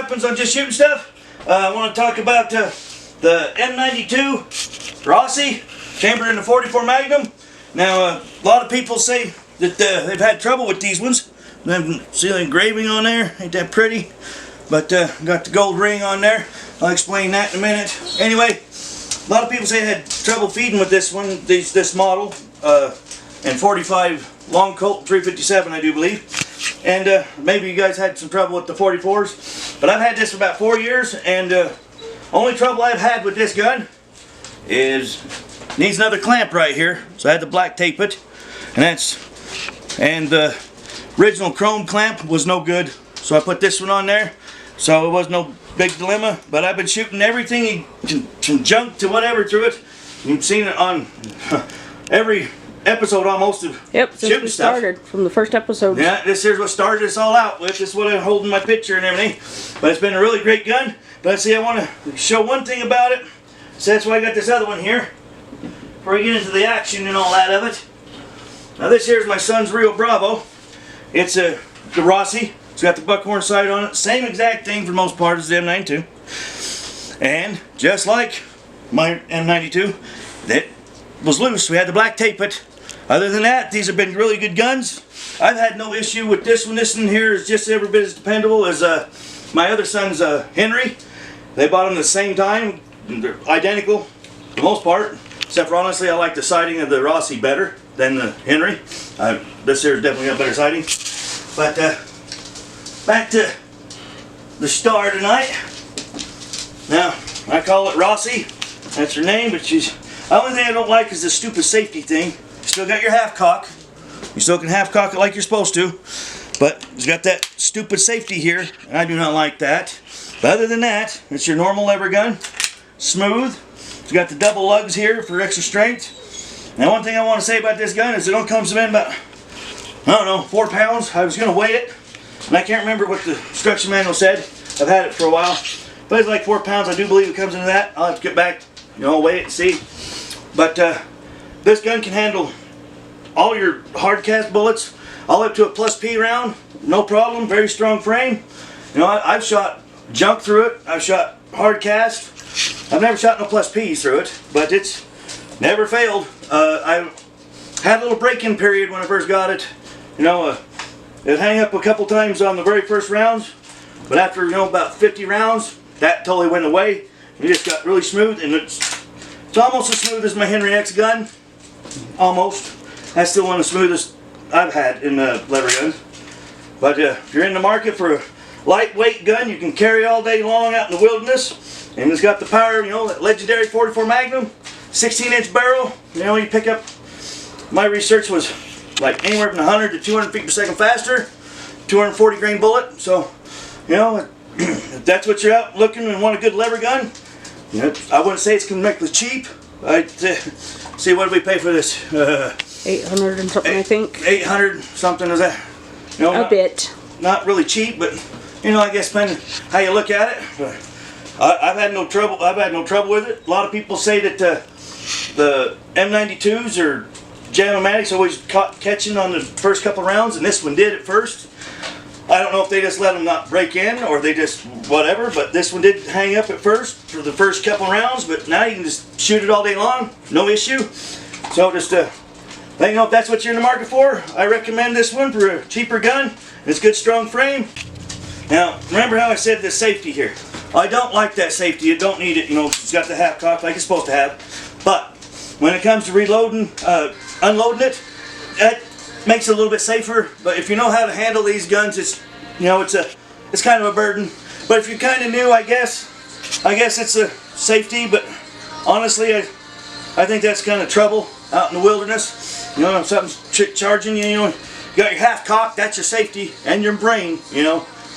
weapons on just shooting stuff, I want to talk about the M92 Rossi, chambered in the 44 Magnum. Now, a lot of people say that they've had trouble with these ones. See the engraving on there? Ain't that pretty? But got the gold ring on there. I'll explain that in a minute. Anyway, a lot of people say they had trouble feeding with this one, this model, and 45 long Colt 357, I do believe. And maybe you guys had some trouble with the 44s, but I've had this for about 4 years, and only trouble I've had with this gun is needs another clamp right here. So I had to black tape it, and the original chrome clamp was no good, so I put this one on there. So it was no big dilemma, but I've been shooting everything from junk to whatever through it. You've seen it on every episode almost of since shooting we stuff. started from the first episode. Yeah, this here's what started this all out with. This is what I'm holding my picture and everything. But it's been a really great gun. But see, I want to show one thing about it. So that's why I got this other one here. Before we get into the action and all that of it. Now this here is my son's Rio Bravo. It's the Rossi. It's got the buckhorn sight on it. Same exact thing for the most part as the M92. And just like my M92, that was loose. We had to black tape it. Other than that, these have been really good guns. I've had no issue with this one. This one here is just every bit as dependable as my other son's Henry. They bought them the same time. They're identical for the most part. Except for honestly, I like the sighting of the Rossi better than the Henry. This here definitely got better sighting. But back to the star tonight. Now, I call it Rossi. That's her name, but the only thing I don't like is the stupid safety thing. You still got your half cock. You still can half cock it like you're supposed to. But it's got that stupid safety here, and I do not like that. But other than that, it's your normal lever gun. Smooth. It's got the double lugs here for extra strength. Now one thing I want to say about this gun is it only comes in about, I don't know, 4 pounds. I was going to weigh it, and I can't remember what the instruction manual said. I've had it for a while. But it's like 4 pounds. I do believe it comes into that. I'll have to get back, weigh it and see. But this gun can handle all your hard cast bullets, all up to a plus P round, no problem. Very strong frame. I've shot junk through it. I've shot hard cast. I've never shot no plus P's through it, but it's never failed. I had a little break-in period when I first got it. It hang up a couple times on the very first rounds, but after about 50 rounds, that totally went away. It just got really smooth, and it's almost as smooth as my Henry X gun. Almost. That's still one of the smoothest I've had in lever guns. But if you're in the market for a lightweight gun you can carry all day long out in the wilderness, and it's got the power, that legendary 44 Magnum, 16-inch barrel. You pick up, my research was like anywhere from 100 to 200 feet per second faster, 240 grain bullet. So, if that's what you're out looking and want a good lever gun, I wouldn't say it's completely cheap. I'd see, what did we pay for this? 800 and something, I think. 800 something, is that? A bit. Not really cheap, but I guess depending how you look at it. But I've had no trouble. I've had no trouble with it. A lot of people say that the M92s or Jam-O-Matics always caught catching on the first couple rounds, and this one did at first. I don't know if they just let them not break in or they just whatever, but this one did hang up at first for the first couple rounds, but now you can just shoot it all day long, no issue. So just let you know if that's what you're in the market for. I recommend this one for a cheaper gun. It's good strong frame. Now remember how I said the safety here. I don't like that safety. You don't need it. It's got the half cock like it's supposed to have. But when it comes to reloading, unloading it, that makes it a little bit safer. But if you know how to handle these guns, it's kind of a burden. But if you're kind of new, I guess it's a safety. But honestly, I think that's kind of trouble out in the wilderness. If something's charging you, you got your half cock, that's your safety, and your brain.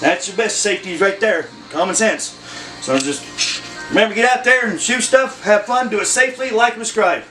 That's your best safety right there. Common sense. So just remember, get out there and shoot stuff, have fun, do it safely, like and subscribe.